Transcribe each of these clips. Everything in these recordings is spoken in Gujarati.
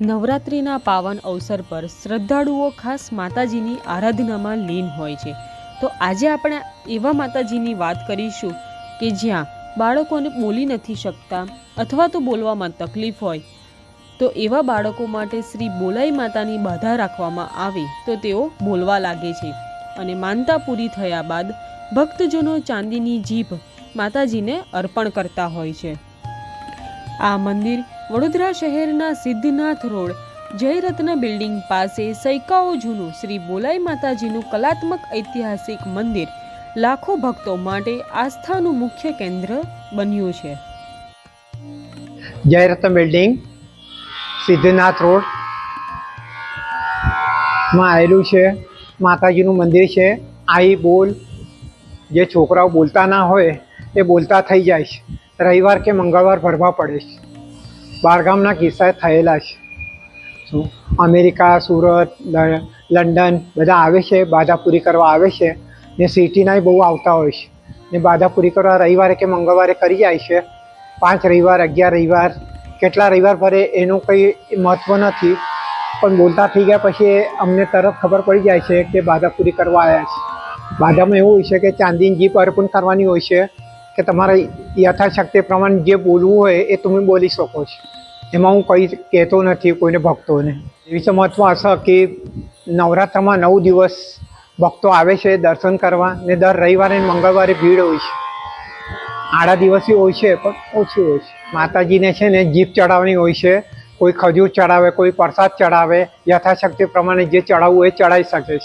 નવરાત્રિના પાવન અવસર પર શ્રદ્ધાળુઓ ખાસ માતાજીની આરાધનામાં લીન હોય છે। તો આજે આપણે એવા માતાજીની વાત કરીશું કે જ્યાં બાળકોને બોલી નથી શકતા અથવા તો બોલવામાં તકલીફ હોય, તો એવા બાળકો માટે શ્રી બોલાઈ માતાની બાધા રાખવામાં આવે તો તેઓ બોલવા લાગે છે અને માનતા પૂરી થયા બાદ ભક્તજનો ચાંદીની જીભ માતાજીને અર્પણ કરતા હોય છે। આ મંદિર વડોદરા શહેરના સિદ્ધનાથ રોડ જયરત્ન બિલ્ડિંગ પાસે સૈકાઓ જૂનું શ્રી બોલાઈ માતાજીનું કલાત્મક ઐતિહાસિક મંદિર લાખો ભક્તો માટે આસ્થાનું મુખ્ય કેન્દ્ર બન્યું છે। જયરત્ન બિલ્ડિંગ સિદ્ધનાથ રોડ માં આવેલું છે। માતાજીનું મંદિર છે। આઈ બોલ, જે છોકરાઓ બોલતા ના હોય એ બોલતા થઈ જાય છે। રવિવાર કે મંગળવાર ભરવા પડે છે। બહારગામના કિસ્સા થયેલા છે। અમેરિકા, સુરત, લંડન બધા આવે છે, બાધા પૂરી કરવા આવે છે ને સિટીના બહુ આવતા હોય છે ને બાધા પૂરી કરવા રવિવારે કે મંગળવારે કરી જાય છે। 5 રવિવાર, 11 રવિવાર, કેટલા રવિવાર ભરે એનું કંઈ મહત્ત્વ નથી, પણ બોલતા થઈ ગયા પછી અમને તરત ખબર પડી જાય છે કે બાધા પૂરી કરવા આવ્યા છે। બાધામાં એવું હોય છે કે ચાંદીની જીભ અર્પણ કરવાની હોય છે કે તમારા યથાશક્તિ પ્રમાણે જે બોલવું હોય એ તમે બોલી શકો છો। એમાં હું કંઈ કહેતો નથી કોઈને ભક્તોને। એ વિશે મહત્ત્વ હશે કે નવરાત્રમાં 9 દિવસ ભક્તો આવે છે દર્શન કરવા ને દર રવિવારે અને મંગળવારે ભીડ હોય છે। આડા દિવસે હોય છે પણ ઓછી હોય છે। માતાજીને છે ને જીભ ચડાવવાની હોય છે। કોઈ ખજૂર ચડાવે, કોઈ પ્રસાદ ચડાવે, યથાશક્તિ પ્રમાણે જે ચડાવવું એ ચડાવી શકે છે।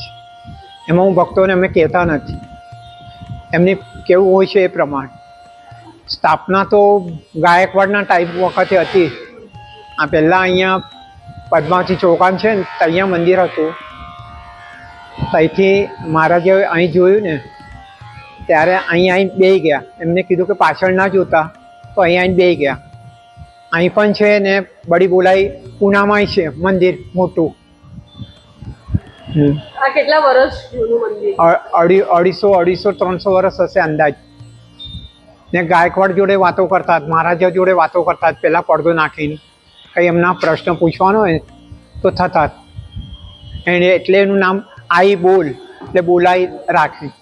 એમાં હું ભક્તોને અમે કહેતા નથી, એમની કેવું હોય છે એ પ્રમાણે। સ્થાપના તો ગાયકવાડના ટાઈપ વખતે હતી। આ પહેલાં અહીંયા પદ્માવતી ચોકાન છે ને ત્યાં મંદિર હતું। ત્યાંથી મહારાજે અહીં જોયું ને ત્યારે અહીં આવીને બેસી ગયા। એમને કીધું કે પાછળ ના જોતા, તો અહીં આવીને બેસી ગયા। અહીં પણ છે ને બડી બોલાઈ પૂનામાં છે મંદિર મોટું। આ કેટલા વર્ષ જૂનું મંદિર? 250-300 વર્ષ હશે અંદાજ। ને ગાયકવાડ જોડે વાતો કરતા, મહારાજા જોડે વાતો કરતા પહેલાં પડદો નાખીને કંઈ એમના પ્રશ્ન પૂછવાનો હોય તો થતા। એને એટલે એનું નામ આઈ બોલ એટલે બોલાઈ રાખી।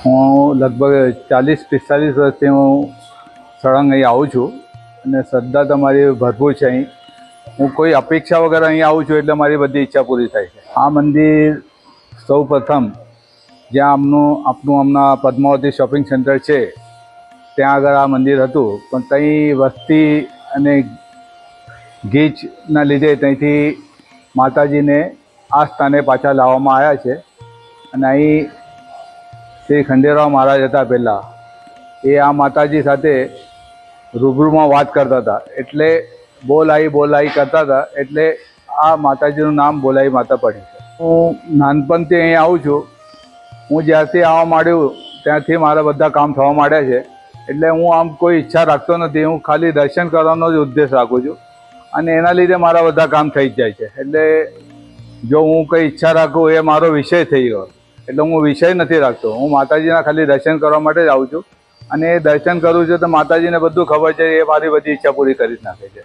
હું લગભગ 40-45 વર્ષથી હું સળંગ અહીં આવું છું અને શ્રદ્ધા તમારી ભરપૂર છે। અહીં હું કોઈ અપેક્ષા વગર અહીં આવું છું એટલે મારી બધી ઈચ્છા પૂરી થાય છે। આ મંદિર સૌ પ્રથમ જ્યાં હમણાં પદ્માવતી શોપિંગ સેન્ટર છે ત્યાં આગળ આ મંદિર હતું, પણ ત્યાં વસ્તી અને ગીચના લીધે ત્યાંથી માતાજીને આ સ્થાને પાછા લાવવામાં આવ્યા છે। અને અહીં શ્રી ખંડેરાવ મહારાજ હતા પહેલાં, એ આ માતાજી સાથે રૂબરૂમાં વાત કરતા હતા, એટલે બોલાઈ કરતા હતા, એટલે આ માતાજીનું નામ બોલાઈ માતા પડી છે। હું નાનપણથી અહીં આવું છું। હું જ્યારથી આવવા માંડ્યું ત્યારથી મારા બધા કામ થવા માંડ્યા છે। એટલે હું આમ કોઈ ઈચ્છા રાખતો નથી, હું ખાલી દર્શન કરવાનો જ ઉદ્દેશ રાખું છું અને એના લીધે મારા બધા કામ થઈ જ જાય છે। એટલે જો હું કંઈ ઈચ્છા રાખું એ મારો વિષય થઈ ગયો, એટલે હું વિષય નથી રાખતો। હું માતાજીના ખાલી દર્શન કરવા માટે જ આવું છું અને એ દર્શન કરું છું તો માતાજીને બધું ખબર છે, એ મારી બધી ઈચ્છા પૂરી કરી જ નાખે છે।